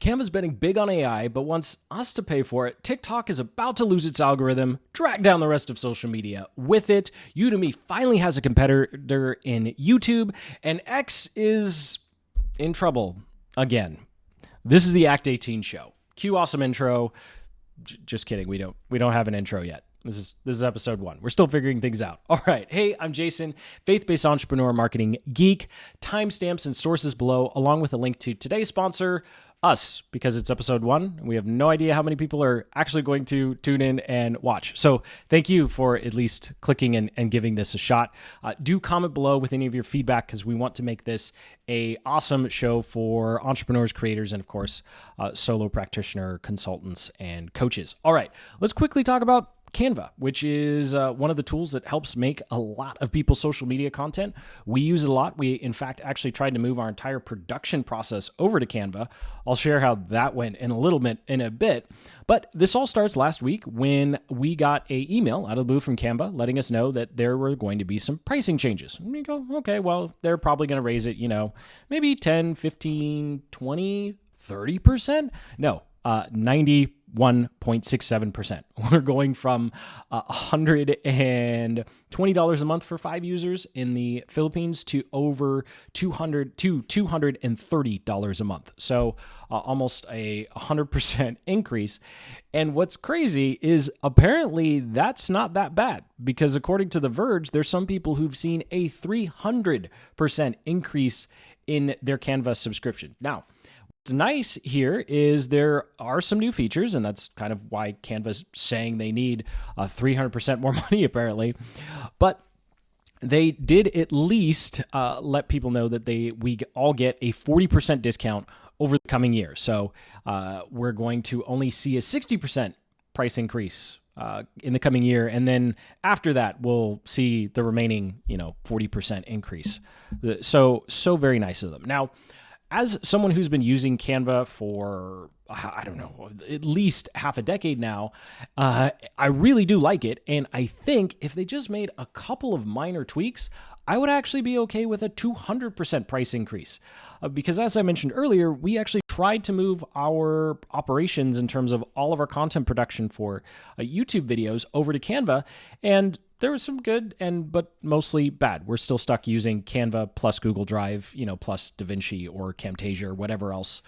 Canva's betting big on AI, but wants us to pay for it. TikTok is about to lose its algorithm, drag down the rest of social media with it. Udemy finally has a competitor in YouTube, and X is in trouble again. This is the Act 18 show. Cue awesome intro. Just kidding. We don't have an intro yet. This is episode 1. We're still figuring things out. All right. Hey, I'm Jason, faith-based entrepreneur, marketing geek. Timestamps and sources below, along with a link to today's sponsor, us, because it's episode 1. We have no idea how many people are actually going to tune in and watch. So thank you for at least clicking and giving this a shot. Do comment below with any of your feedback, because we want to make this a awesome show for entrepreneurs, creators, and of course, solo practitioner, consultants, and coaches. All right. Let's quickly talk about Canva, which is one of the tools that helps make a lot of people's social media content. We use it a lot. We, in fact, actually tried to move our entire production process over to Canva. I'll share how that went in a bit. But this all starts last week when we got an email out of the blue from Canva letting us know that there were going to be some pricing changes. And we go, okay, well, they're probably going to raise it, maybe 10, 15, 20, 30%. No, 91.67%. We're going from $120 a month for 5 users in the Philippines to over $230 a month. So almost a 100% increase. And what's crazy is apparently that's not that bad, because according to The Verge, there's some people who've seen a 300% increase in their Canva subscription. Now, what's nice here is there are some new features, and that's kind of why Canva's saying they need 300% more money, apparently. But they did at least let people know that we all get a 40% discount over the coming year. So we're going to only see a 60% price increase in the coming year, and then after that, we'll see the remaining, 40% increase. So very nice of them. Now, as someone who's been using Canva for, I don't know, at least half a decade now, I really do like it. And I think if they just made a couple of minor tweaks, I would actually be okay with a 200% price increase. Because as I mentioned earlier, we actually tried to move our operations in terms of all of our content production for YouTube videos over to Canva, and there was some good but mostly bad. We're still stuck using Canva plus Google Drive, plus DaVinci or Camtasia or whatever else,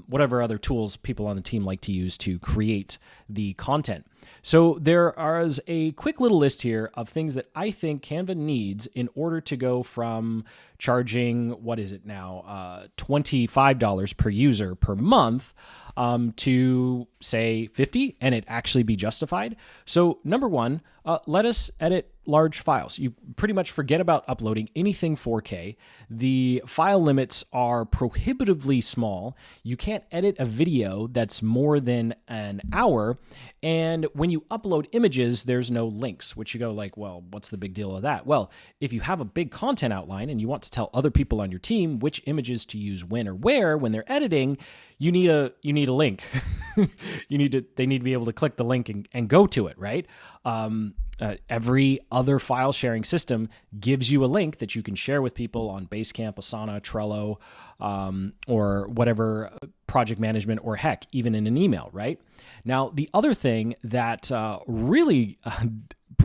whatever other tools people on the team like to use to create the content. So there is a quick little list here of things that I think Canva needs in order to go from charging, what is it now, $25 per user per month to, say, $50, and it actually be justified. So number one, let us edit large files. You pretty much forget about uploading anything 4K. The file limits are prohibitively small. You can't edit a video that's more than an hour. And when you upload images, there's no links, which you go like, well, what's the big deal of that? Well, if you have a big content outline and you want to tell other people on your team which images to use when or where when they're editing, you need a link. They need to be able to click the link and go to it, right? Every other file sharing system gives you a link that you can share with people on Basecamp, Asana, Trello, or whatever project management, or heck, even in an email, right? Now, the other thing that really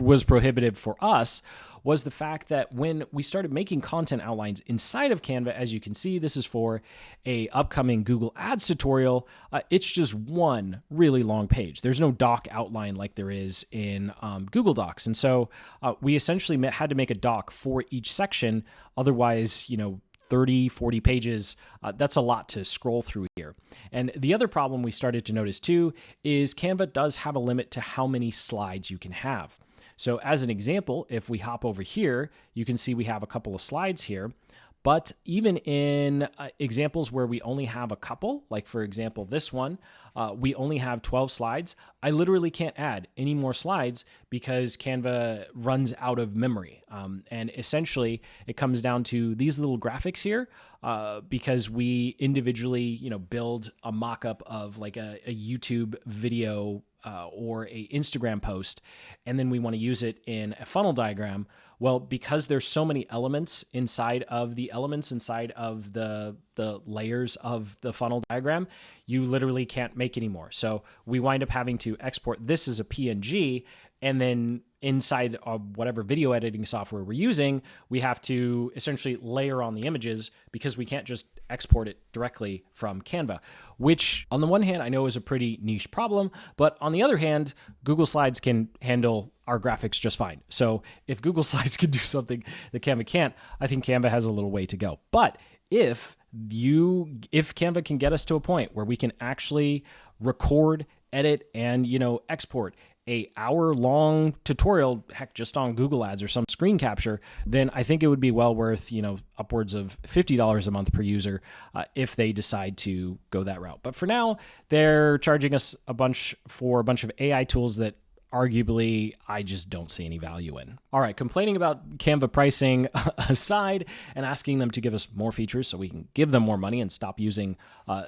was prohibitive for us was the fact that when we started making content outlines inside of Canva, as you can see, this is for a upcoming Google Ads tutorial. It's just one really long page. There's no doc outline like there is in Google Docs. And so we essentially had to make a doc for each section. Otherwise, 30, 40 pages, that's a lot to scroll through here. And the other problem we started to notice too is Canva does have a limit to how many slides you can have. So as an example, if we hop over here, you can see we have a couple of slides here. But even in examples where we only have a couple, like for example, this one, we only have 12 slides. I literally can't add any more slides because Canva runs out of memory. And essentially it comes down to these little graphics here because we individually, build a mock-up of like a YouTube video or a Instagram post, and then we want to use it in a funnel diagram. Well, because there's so many elements inside of the layers of the funnel diagram, you literally can't make any more. So we wind up having to export this as a PNG, and then inside of whatever video editing software we're using, we have to essentially layer on the images because we can't just export it directly from Canva, which on the one hand I know is a pretty niche problem, but on the other hand, Google Slides can handle our graphics just fine. So if Google Slides can do something that Canva can't, I think Canva has a little way to go. But if Canva can get us to a point where we can actually record, edit, and export a hour-long tutorial, heck, just on Google Ads or some screen capture, then I think it would be well worth, upwards of $50 a month per user if they decide to go that route. But for now, they're charging us a bunch for a bunch of AI tools that arguably I just don't see any value in. All right, complaining about Canva pricing aside and asking them to give us more features so we can give them more money and stop using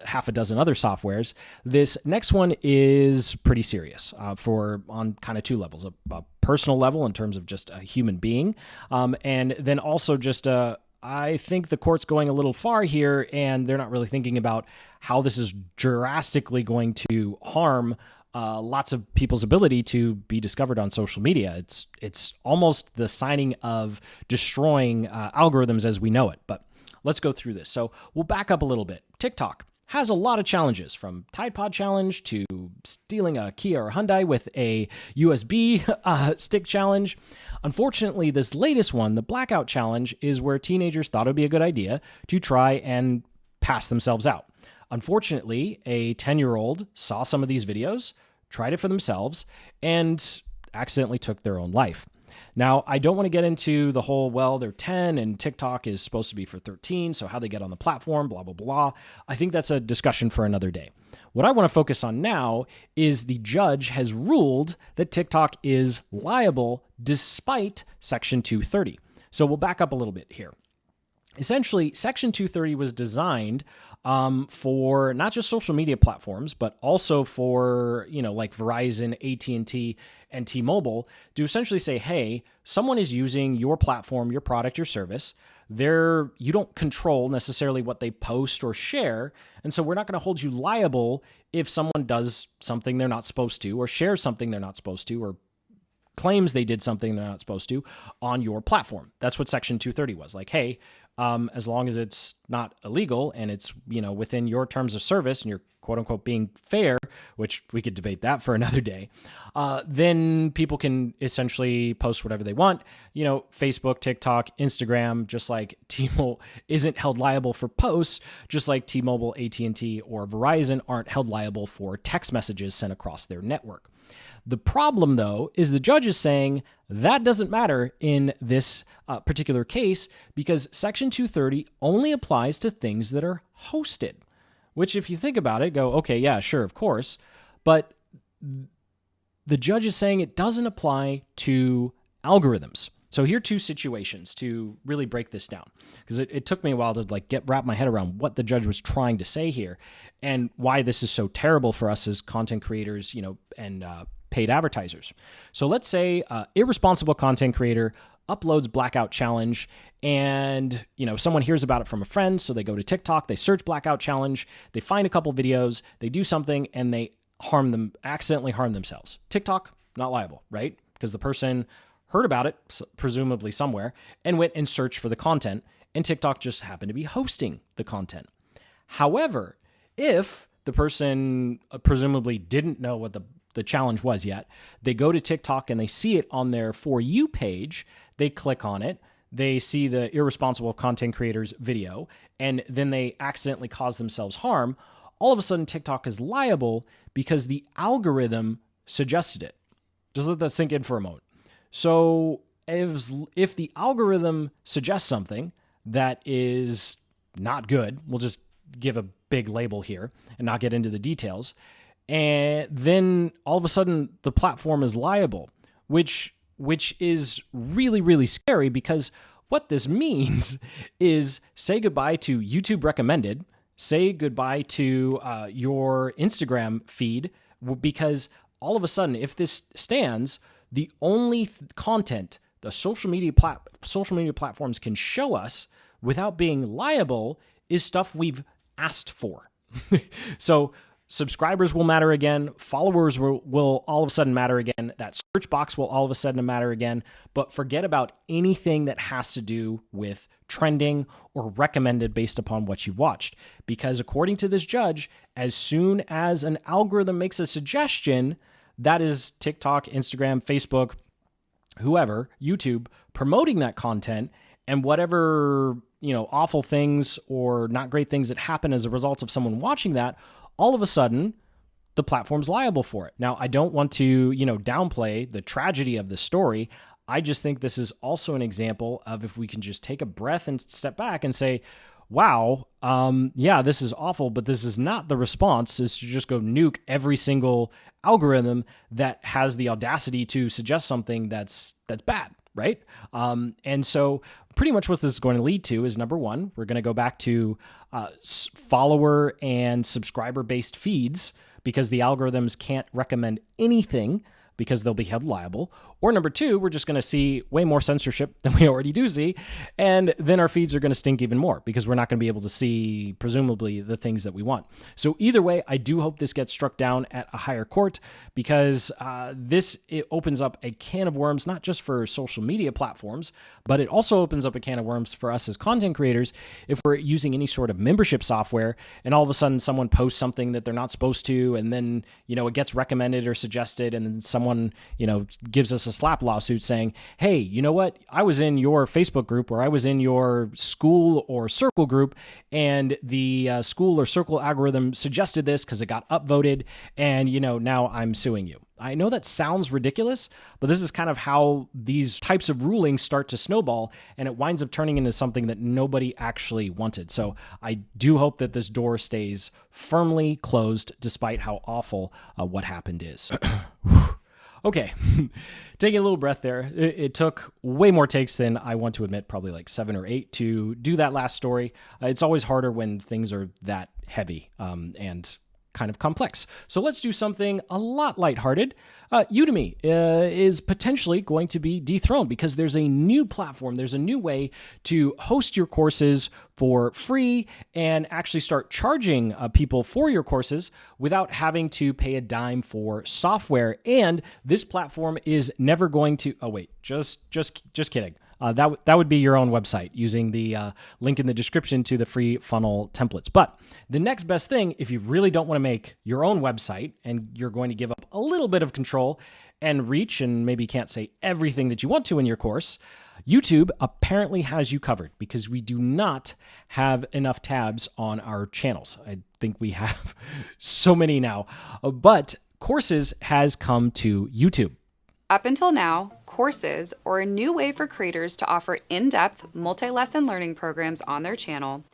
half a dozen other softwares, this next one is pretty serious on kind of two levels, a personal level in terms of just a human being, and then also just I think the court's going a little far here, and they're not really thinking about how this is drastically going to harm lots of people's ability to be discovered on social media. It's almost the signing of destroying algorithms as we know it. But let's go through this. So we'll back up a little bit. TikTok has a lot of challenges, from Tide Pod challenge to stealing a Kia or Hyundai with a USB stick challenge. Unfortunately, this latest one, the blackout challenge, is where teenagers thought it would be a good idea to try and pass themselves out. Unfortunately, a 10-year-old saw some of these videos, tried it for themselves, and accidentally took their own life. Now, I don't want to get into the whole, well, they're 10 and TikTok is supposed to be for 13, so how they get on the platform, blah, blah, blah. I think that's a discussion for another day. What I want to focus on now is the judge has ruled that TikTok is liable despite Section 230. So we'll back up a little bit here. Essentially, Section 230 was designed for not just social media platforms, but also for, like Verizon, AT&T, and T-Mobile to essentially say, hey, someone is using your platform, your product, your service. You don't control necessarily what they post or share, and so we're not going to hold you liable if someone does something they're not supposed to, or shares something they're not supposed to, or claims they did something they're not supposed to on your platform. That's what Section 230 was. Like, hey, as long as it's not illegal and it's, within your terms of service and you're quote unquote being fair, which we could debate that for another day, then people can essentially post whatever they want. Facebook, TikTok, Instagram, just like T-Mobile isn't held liable for posts, just like T-Mobile, AT&T, or Verizon aren't held liable for text messages sent across their network. The problem, though, is the judge is saying that doesn't matter in this particular case because Section 230 only applies to things that are hosted, which if you think about it, go, okay, yeah, sure, of course. But the judge is saying it doesn't apply to algorithms. So here are two situations to really break this down, because it took me a while to wrap my head around what the judge was trying to say here and why this is so terrible for us as content creators, and paid advertisers. So let's say irresponsible content creator uploads blackout challenge and someone hears about it from a friend, so they go to TikTok, they search blackout challenge, they find a couple videos, they do something and they accidentally harm themselves. TikTok, not liable, right? Because the person heard about it, presumably somewhere, and went and searched for the content, and TikTok just happened to be hosting the content. However, if the person presumably didn't know what the challenge was yet, they go to TikTok and they see it on their For You page, they click on it, they see the irresponsible content creator's video, and then they accidentally cause themselves harm, all of a sudden TikTok is liable because the algorithm suggested it. Just let that sink in for a moment. So if the algorithm suggests something that is not good, we'll just give a big label here and not get into the details, and then all of a sudden the platform is liable, which is really, really scary, because what this means is say goodbye to YouTube recommended, say goodbye to your Instagram feed, because all of a sudden, if this stands, the only content the social media platforms can show us without being liable is stuff we've asked for. So subscribers will matter again. Followers will all of a sudden matter again. That search box will all of a sudden matter again. But forget about anything that has to do with trending or recommended based upon what you've watched. Because according to this judge, as soon as an algorithm makes a suggestion, that is TikTok, Instagram, Facebook, whoever, YouTube, promoting that content, and whatever, awful things or not great things that happen as a result of someone watching that, all of a sudden, the platform's liable for it. Now, I don't want to, downplay the tragedy of the story. I just think this is also an example of if we can just take a breath and step back and say, wow, yeah, this is awful, but this is not the response, is to just go nuke every single algorithm that has the audacity to suggest something that's bad, right? And so pretty much what this is going to lead to is, number one, we're going to go back to follower and subscriber-based feeds because the algorithms can't recommend anything because they'll be held liable. Or number two, we're just going to see way more censorship than we already do see, and then our feeds are going to stink even more because we're not going to be able to see, presumably, the things that we want. So either way, I do hope this gets struck down at a higher court because it opens up a can of worms, not just for social media platforms, but it also opens up a can of worms for us as content creators if we're using any sort of membership software and all of a sudden someone posts something that they're not supposed to, and then, it gets recommended or suggested, and then someone, gives us a slap lawsuit saying, hey, you know what? I was in your Facebook group or I was in your school or circle group, and the school or circle algorithm suggested this because it got upvoted, and, now I'm suing you. I know that sounds ridiculous, but this is kind of how these types of rulings start to snowball, and it winds up turning into something that nobody actually wanted. So I do hope that this door stays firmly closed despite how awful what happened is. Okay, taking a little breath there. It took way more takes than I want to admit, probably like 7 or 8 to do that last story. It's always harder when things are that heavy and kind of complex. So let's do something a lot lighthearted. Udemy is potentially going to be dethroned because there's a new platform. There's a new way to host your courses for free and actually start charging people for your courses without having to pay a dime for software. And this platform is never going to, just kidding. That would be your own website using the link in the description to the free funnel templates. But the next best thing, if you really don't want to make your own website and you're going to give up a little bit of control and reach and maybe can't say everything that you want to in your course, YouTube apparently has you covered because we do not have enough tabs on our channels. I think we have so many now, but Courses has come to YouTube. Up until now, Courses, or a new way for creators to offer in-depth, multi-lesson learning programs on their channel,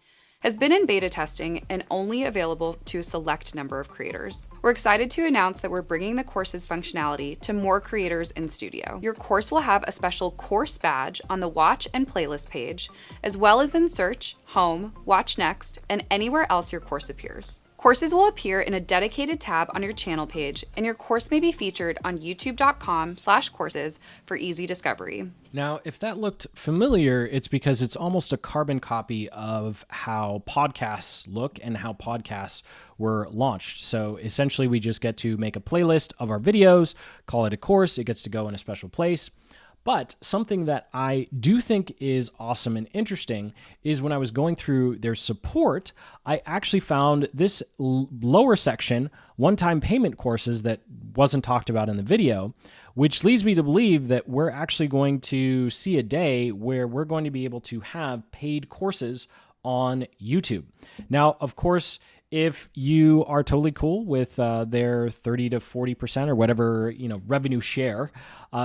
has been in beta testing and only available to a select number of creators. We're excited to announce that we're bringing the Courses functionality to more creators in studio. Your course will have a special course badge on the Watch and Playlist page, as well as in Search, Home, Watch Next, and anywhere else your course appears. Courses will appear in a dedicated tab on your channel page, and your course may be featured on youtube.com/courses for easy discovery. Now, if that looked familiar, it's because it's almost a carbon copy of how podcasts look and how podcasts were launched. So essentially, we just get to make a playlist of our videos, call it a course, it gets to go in a special place. But something that I do think is awesome and interesting is when I was going through their support, I actually found this lower section, one-time payment courses, that wasn't talked about in the video, which leads me to believe that we're actually going to see a day where we're going to be able to have paid courses on YouTube. Now, of course, if you are totally cool with their 30 to 40% or whatever revenue share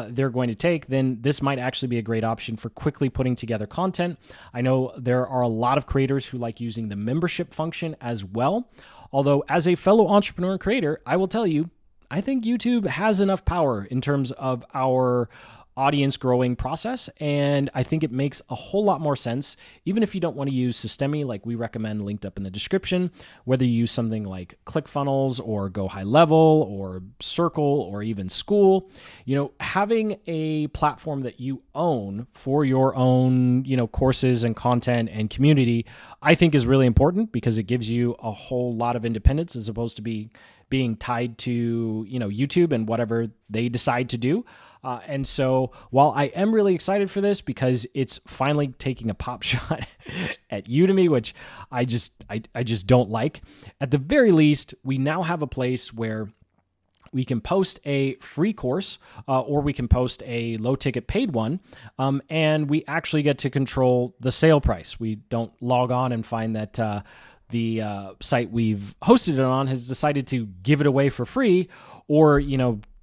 they're going to take, then this might actually be a great option for quickly putting together content. I know there are a lot of creators who like using the membership function as well. Although, as a fellow entrepreneur and creator, I will tell you, I think YouTube has enough power in terms of our audience growing process. And I think it makes a whole lot more sense, even if you don't want to use Systemi, like we recommend linked up in the description, whether you use something like ClickFunnels or Go High Level or Circle or even School, having a platform that you own for your own, courses and content and community, I think is really important because it gives you a whole lot of independence as opposed to being tied to, YouTube and whatever they decide to do. And so while I am really excited for this because it's finally taking a pop shot at Udemy, which I just don't like, at the very least, we now have a place where we can post a free course or we can post a low ticket paid one, and we actually get to control the sale price. We don't log on and find that the site we've hosted it on has decided to give it away for free or,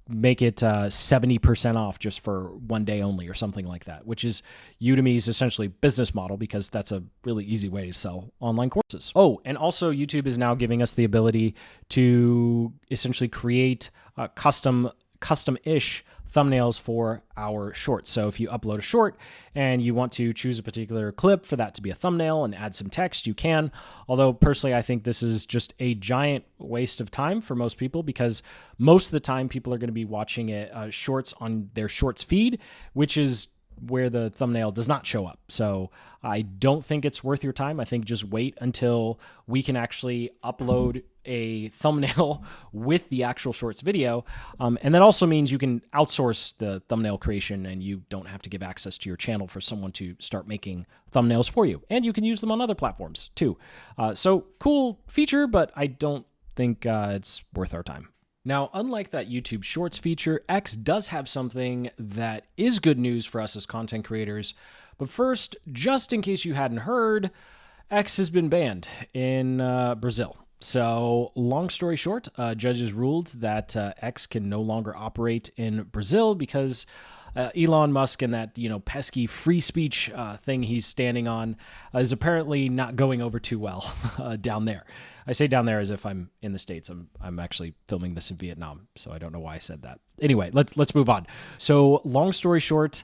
make it 70% off just for one day only or something like that, which is Udemy's essentially business model because that's a really easy way to sell online courses. Oh, and also YouTube is now giving us the ability to essentially create custom-ish thumbnails for our shorts. So if you upload a short and you want to choose a particular clip for that to be a thumbnail and add some text, you can. Although personally, I think this is just a giant waste of time for most people because most of the time people are going to be watching shorts on their shorts feed, which is where the thumbnail does not show up. So I don't think it's worth your time. I think just wait until we can actually upload a thumbnail with the actual shorts video. And that also means you can outsource the thumbnail creation and you don't have to give access to your channel for someone to start making thumbnails for you. And you can use them on other platforms too. So cool feature, but I don't think it's worth our time. Now, unlike that YouTube Shorts feature, X does have something that is good news for us as content creators. But first, just in case you hadn't heard, X has been banned in Brazil. So, long story short, judges ruled that X can no longer operate in Brazil because Elon Musk and that pesky free speech thing he's standing on is apparently not going over too well down there. I say down there as if I'm in the States. I'm actually filming this in Vietnam, so I don't know why I said that. Anyway, let's move on. So, long story short,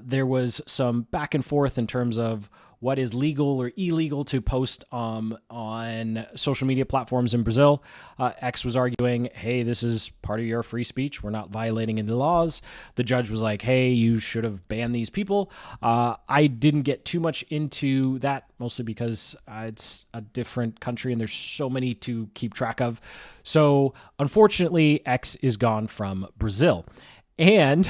there was some back and forth in terms of what is legal or illegal to post on social media platforms in Brazil. X was arguing, hey, this is part of your free speech. We're not violating any laws. The judge was like, hey, you should have banned these people. I didn't get too much into that, mostly because it's a different country and there's so many to keep track of. So unfortunately, X is gone from Brazil. And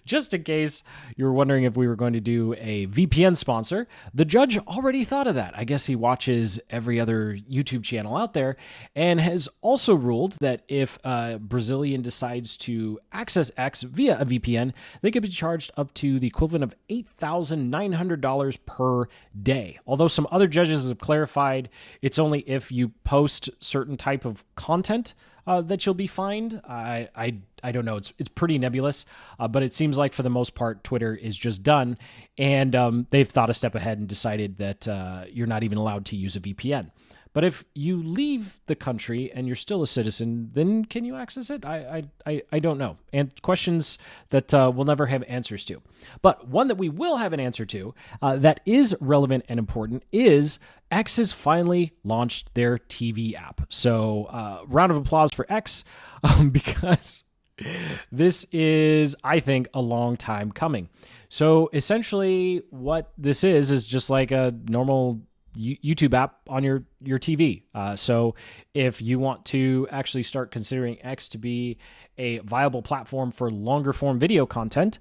just in case you were wondering if we were going to do a VPN sponsor, the judge already thought of that. I guess he watches every other YouTube channel out there and has also ruled that if a Brazilian decides to access X via a VPN, they could be charged up to the equivalent of $8,900 per day. Although some other judges have clarified it's only if you post certain type of content that you'll be fined. I don't know. It's pretty nebulous, but it seems like for the most part, Twitter is just done, and they've thought a step ahead and decided that you're not even allowed to use a VPN. But if you leave the country and you're still a citizen, then can you access it? I don't know. And questions that we'll never have answers to. But one that we will have an answer to that is relevant and important is X has finally launched their TV app. So round of applause for X because this is, I think, a long time coming. So essentially what this is just like a normal YouTube app on your TV. So if you want to actually start considering X to be a viable platform for longer form video content,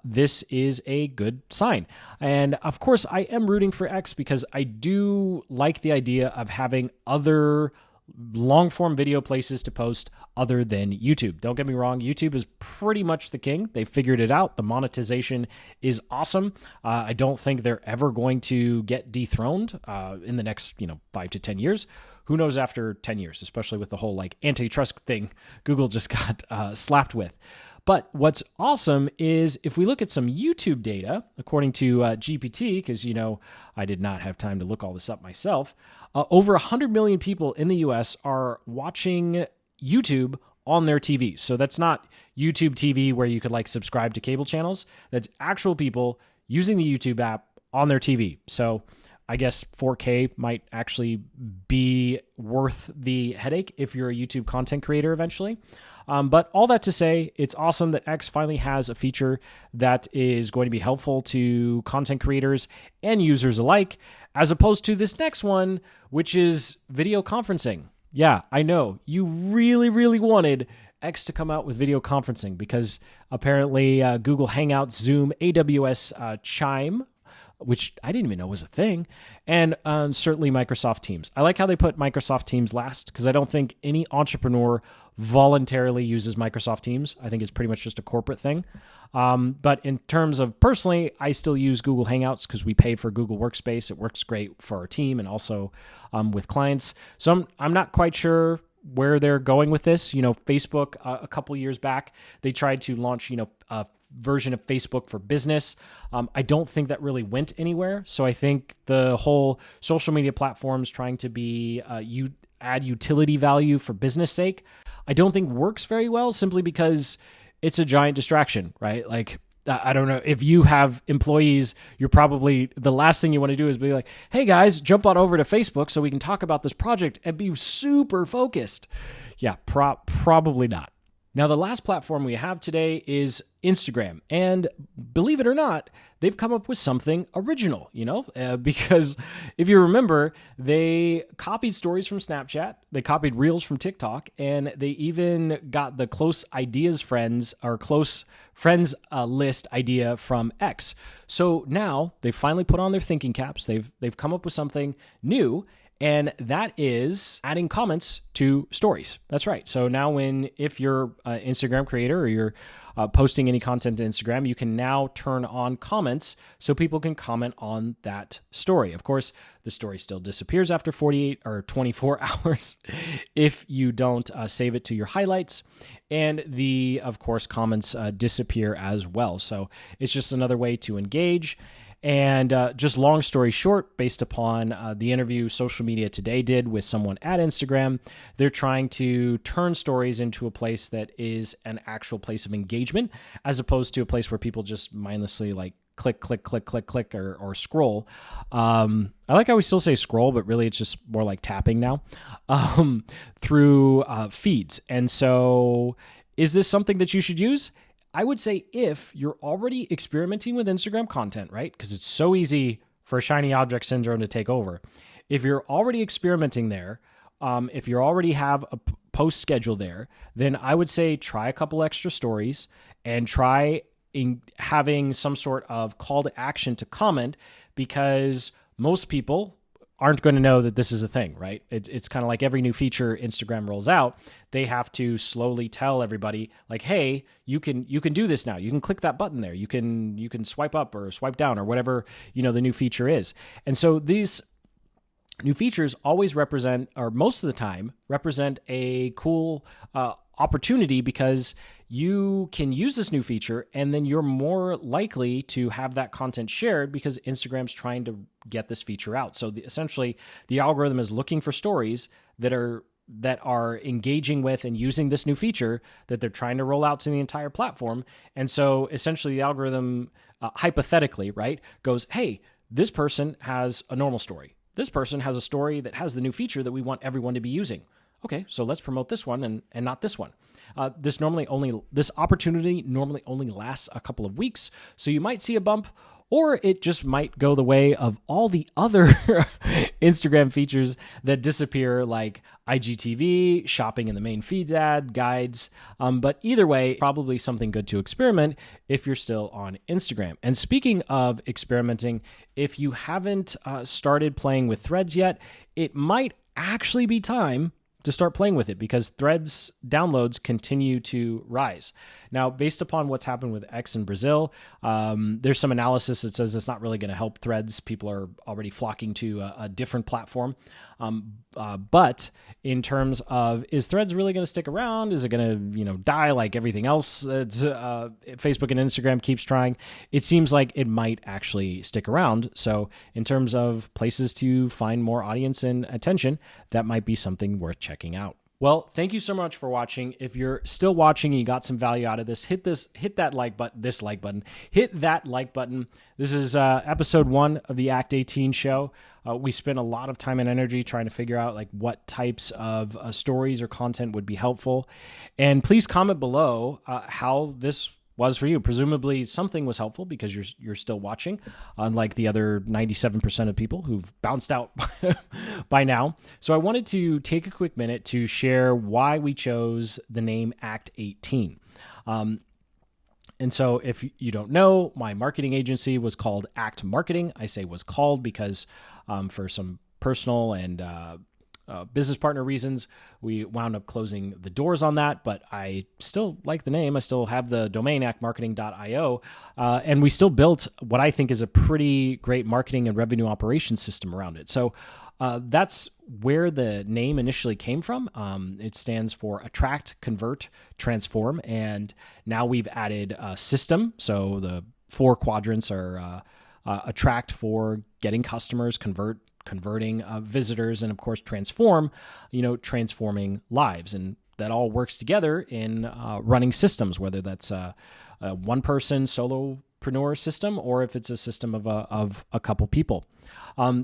this is a good sign. And of course, I am rooting for X because I do like the idea of having other long form video places to post other than YouTube. Don't get me wrong, YouTube is pretty much the king. They figured it out. The monetization is awesome. I don't think they're ever going to get dethroned in the next 5 to 10 years. Who knows after 10 years, especially with the whole antitrust thing Google just got slapped with. But what's awesome is if we look at some YouTube data, according to GPT, because I did not have time to look all this up myself, over 100 million people in the US are watching YouTube on their TV. So that's not YouTube TV where you could like subscribe to cable channels. That's actual people using the YouTube app on their TV. So I guess 4K might actually be worth the headache if you're a YouTube content creator eventually. But all that to say, it's awesome that X finally has a feature that is going to be helpful to content creators and users alike, as opposed to this next one, which is video conferencing. Yeah, I know. You really, really wanted X to come out with video conferencing because apparently Google Hangouts, Zoom, AWS Chime, which I didn't even know was a thing, and certainly Microsoft Teams. I like how they put Microsoft Teams last because I don't think any entrepreneur voluntarily uses Microsoft Teams. I think it's pretty much just a corporate thing. But in terms of personally, I still use Google Hangouts because we pay for Google Workspace. It works great for our team and also with clients. So I'm not quite sure where they're going with this. Facebook, a couple years back, they tried to launch, a version of Facebook for business. I don't think that really went anywhere. So I think the whole social media platforms trying to be add utility value for business sake, I don't think works very well simply because it's a giant distraction, right? Like, I don't know, if you have employees, you're probably, the last thing you want to do is be like, hey guys, jump on over to Facebook so we can talk about this project and be super focused. Yeah, probably not. Now, the last platform we have today is Instagram. And believe it or not, they've come up with something original, because if you remember, they copied stories from Snapchat, they copied Reels from TikTok, and they even got the close ideas friends or close friends list idea from X. So now they finally put on their thinking caps. They've come up with something new. And that is adding comments to stories. That's right. So now if you're an Instagram creator or you're posting any content to Instagram, you can now turn on comments so people can comment on that story. Of course, the story still disappears after 48 or 24 hours if you don't save it to your highlights. And of course, comments disappear as well. So it's just another way to engage. And just long story short, based upon the interview Social Media Today did with someone at Instagram, they're trying to turn stories into a place that is an actual place of engagement, as opposed to a place where people just mindlessly like click, or scroll. I like how we still say scroll, but really it's just more like tapping now through feeds. And so is this something that you should use? I would say if you're already experimenting with Instagram content, right? Because it's so easy for shiny object syndrome to take over. If you're already experimenting there, if you already have a post schedule there, then I would say try a couple extra stories and try having some sort of call to action to comment, because most people aren't going to know that this is a thing, right? It's kind of like every new feature Instagram rolls out, they have to slowly tell everybody like, hey, you can do this now. You can click that button there. You can swipe up or swipe down or whatever, the new feature is. And so these new features always represent, or most of the time represent, a cool opportunity, because you can use this new feature and then you're more likely to have that content shared because Instagram's trying to get this feature out. So essentially the algorithm is looking for stories that are engaging with and using this new feature that they're trying to roll out to the entire platform. And so essentially the algorithm hypothetically, right, goes, hey, this person has a normal story. This person has a story that has the new feature that we want everyone to be using. Okay, so let's promote this one and not this one. This opportunity normally only lasts a couple of weeks, so you might see a bump, or it just might go the way of all the other Instagram features that disappear, like IGTV, shopping in the main feeds ad, guides. But either way, probably something good to experiment if you're still on Instagram. And speaking of experimenting, if you haven't started playing with Threads yet, it might actually be time to start playing with it, because Threads downloads continue to rise. Now, based upon what's happened with X in Brazil, there's some analysis that says it's not really going to help Threads. People are already flocking to a different platform. But in terms of, is Threads really going to stick around? Is it going to, die like everything else that Facebook and Instagram keeps trying? It seems like it might actually stick around. So in terms of places to find more audience and attention, that might be something worth checking out. Well, thank you so much for watching. If you're still watching and you got some value out of this, hit that like button, hit that like button. This is episode 1 of the Act 18 show. We spent a lot of time and energy trying to figure out like what types of stories or content would be helpful. And please comment below how this was for you. Presumably something was helpful because you're still watching, unlike the other 97% of people who've bounced out by now. So I wanted to take a quick minute to share why we chose the name Act 18. And so if you don't know, my marketing agency was called Act Marketing. I say was called because for some personal and business partner reasons, we wound up closing the doors on that, but I still like the name. I still have the domain actmarketing.io, and we still built what I think is a pretty great marketing and revenue operations system around it. So that's where the name initially came from. It stands for Attract, Convert, Transform, and now we've added a system. So the 4 quadrants are attract for getting customers, converting visitors, and of course transform, transforming lives. And that all works together in running systems, whether that's a one-person solopreneur system or if it's a system of a couple people.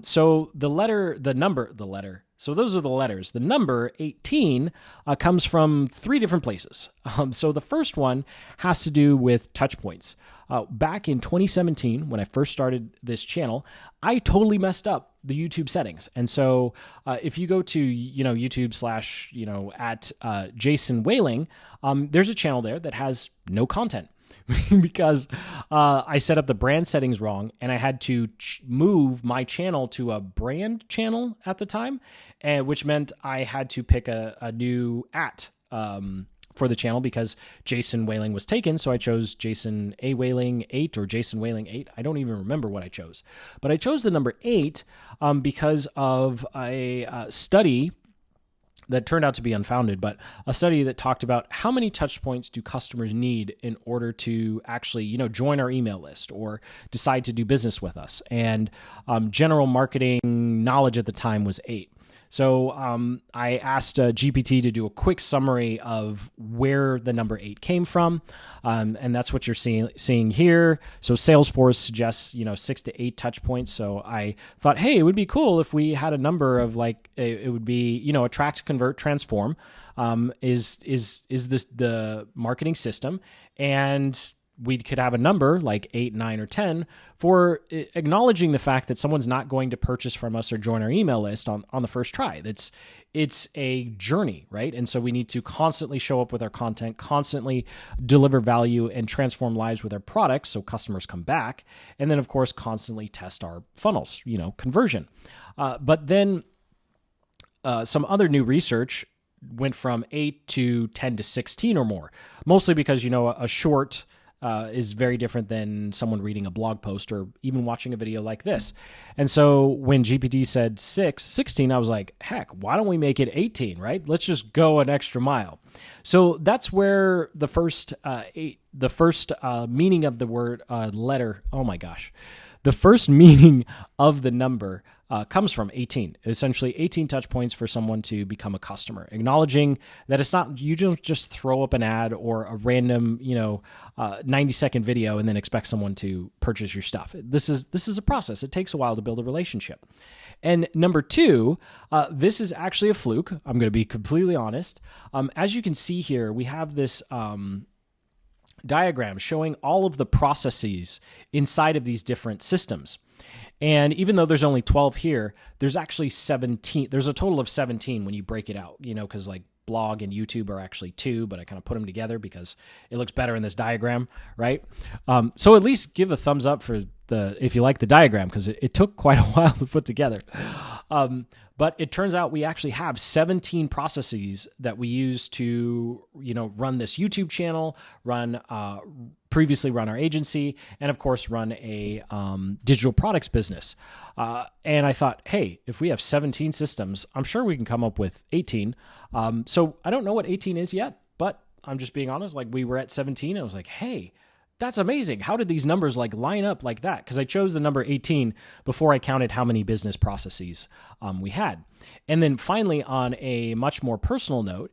So so those are the letters. The number 18 comes from 3 different places. So the first one has to do with touch points. Back in 2017, when I first started this channel, I totally messed up the YouTube settings. And so if you go to, YouTube / at Jason Whaling, there's a channel there that has no content. Because I set up the brand settings wrong, and I had to move my channel to a brand channel at the time, which meant I had to pick a new for the channel because Jason Whaling was taken. So I chose Jason A. Whaling 8 or Jason Whaling 8. I don't even remember what I chose, but I chose the number 8 because of a study that turned out to be unfounded, but a study that talked about how many touch points do customers need in order to actually, join our email list or decide to do business with us. And general marketing knowledge at the time was 8. So I asked GPT to do a quick summary of where the number 8 came from, and that's what you're seeing here. So Salesforce suggests 6 to 8 touch points. So I thought, hey, it would be cool if we had a number of it would be attract, convert, transform. Is this the marketing system? And we could have a number like 8, 9, or 10 for acknowledging the fact that someone's not going to purchase from us or join our email list on the first try. It's a journey, right? And so we need to constantly show up with our content, constantly deliver value and transform lives with our products so customers come back. And then, of course, constantly test our funnels, conversion. But then some other new research went from 8 to 10 to 16 or more, mostly because, a short is very different than someone reading a blog post or even watching a video like this. And so when GPT said 16, I was like, heck, why don't we make it 18, right? Let's just go an extra mile. So that's where the first meaning of the word letter, oh my gosh, the first meaning of the number comes from 18. Essentially 18 touch points for someone to become a customer, acknowledging that it's not, you don't just throw up an ad or a random, 90-second video and then expect someone to purchase your stuff. This is a process. It takes a while to build a relationship. And number 2, this is actually a fluke. I'm going to be completely honest. As you can see here, we have this diagram showing all of the processes inside of these different systems. And even though there's only 12 here, there's actually 17. There's a total of 17 when you break it out, because like blog and YouTube are actually 2, but I kind of put them together because it looks better in this diagram, right? So at least give a thumbs up for if you like the diagram, because it took quite a while to put together. But it turns out we actually have 17 processes that we use to, run this YouTube channel, previously run our agency, and of course run a digital products business. And I thought, hey, if we have 17 systems, I'm sure we can come up with 18. So I don't know what 18 is yet, but I'm just being honest. Like we were at 17, and I was like, hey, that's amazing. How did these numbers like line up like that? Because I chose the number 18 before I counted how many business processes we had. And then finally, on a much more personal note,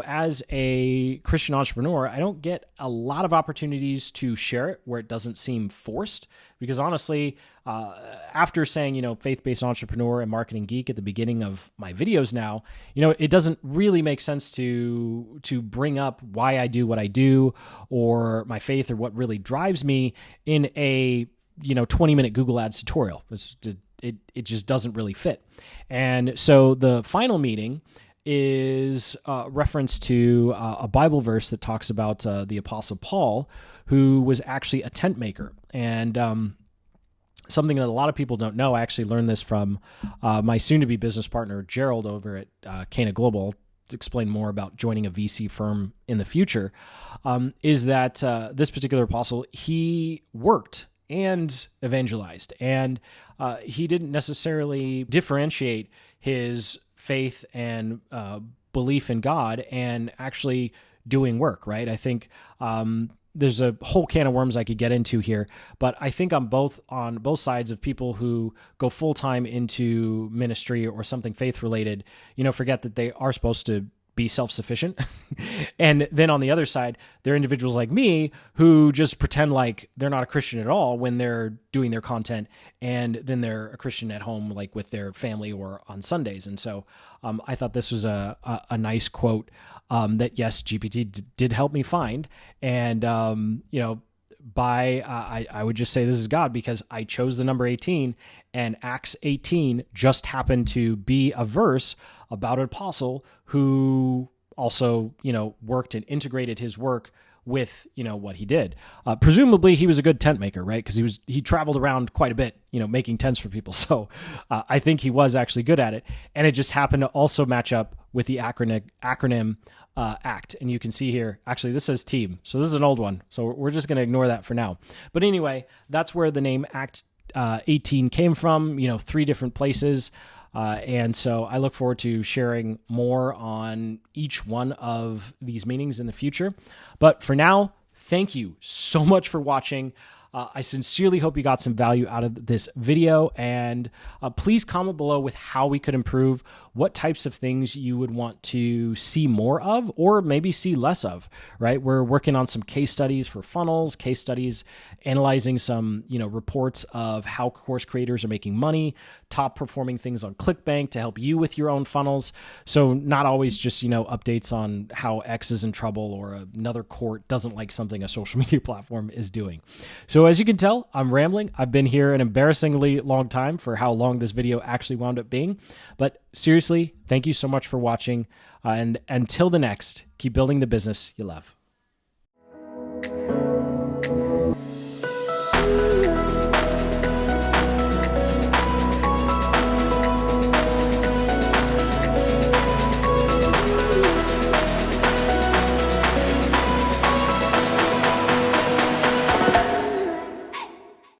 as a Christian entrepreneur, I don't get a lot of opportunities to share it where it doesn't seem forced. Because honestly, after saying, faith-based entrepreneur and marketing geek at the beginning of my videos now, it doesn't really make sense to bring up why I do what I do or my faith or what really drives me in a 20-minute Google Ads tutorial. It just doesn't really fit. And so the final meeting is reference to a Bible verse that talks about the Apostle Paul, who was actually a tent maker. And something that a lot of people don't know, I actually learned this from my soon-to-be business partner, Gerald, over at Cana Global. To explain more about joining a VC firm in the future, is that this particular apostle, he worked and evangelized, and he didn't necessarily differentiate his faith and belief in God and actually doing work, right? I think there's a whole can of worms I could get into here, but I think on both sides of people who go full-time into ministry or something faith-related, forget that they are supposed to be self-sufficient. And then on the other side, there are individuals like me who just pretend like they're not a Christian at all when they're doing their content, and then they're a Christian at home, like with their family or on Sundays. And so I thought this was a nice quote that, yes, GPT did help me find. And, I would just say this is God, because I chose the number 18, and Acts 18 just happened to be a verse about an apostle who also, worked and integrated his work with, what he did. Presumably he was a good tent maker, right? Because he traveled around quite a bit, making tents for people. So I think he was actually good at it. And it just happened to also match up with the acronym ACT. And you can see here, actually, this says team. So this is an old one. So we're just going to ignore that for now. But anyway, that's where the name ACT 18 came from, 3 different places. And so I look forward to sharing more on each one of these meetings in the future. But for now, thank you so much for watching. I sincerely hope you got some value out of this video, and please comment below with how we could improve, what types of things you would want to see more of, or maybe see less of, right? We're working on some case studies for funnels, case studies, analyzing some, reports of how course creators are making money, top performing things on ClickBank to help you with your own funnels. So not always just, updates on how X is in trouble or another court doesn't like something a social media platform is doing. So as you can tell, I'm rambling. I've been here an embarrassingly long time for how long this video actually wound up being. But seriously, thank you so much for watching. And until the next, keep building the business you love.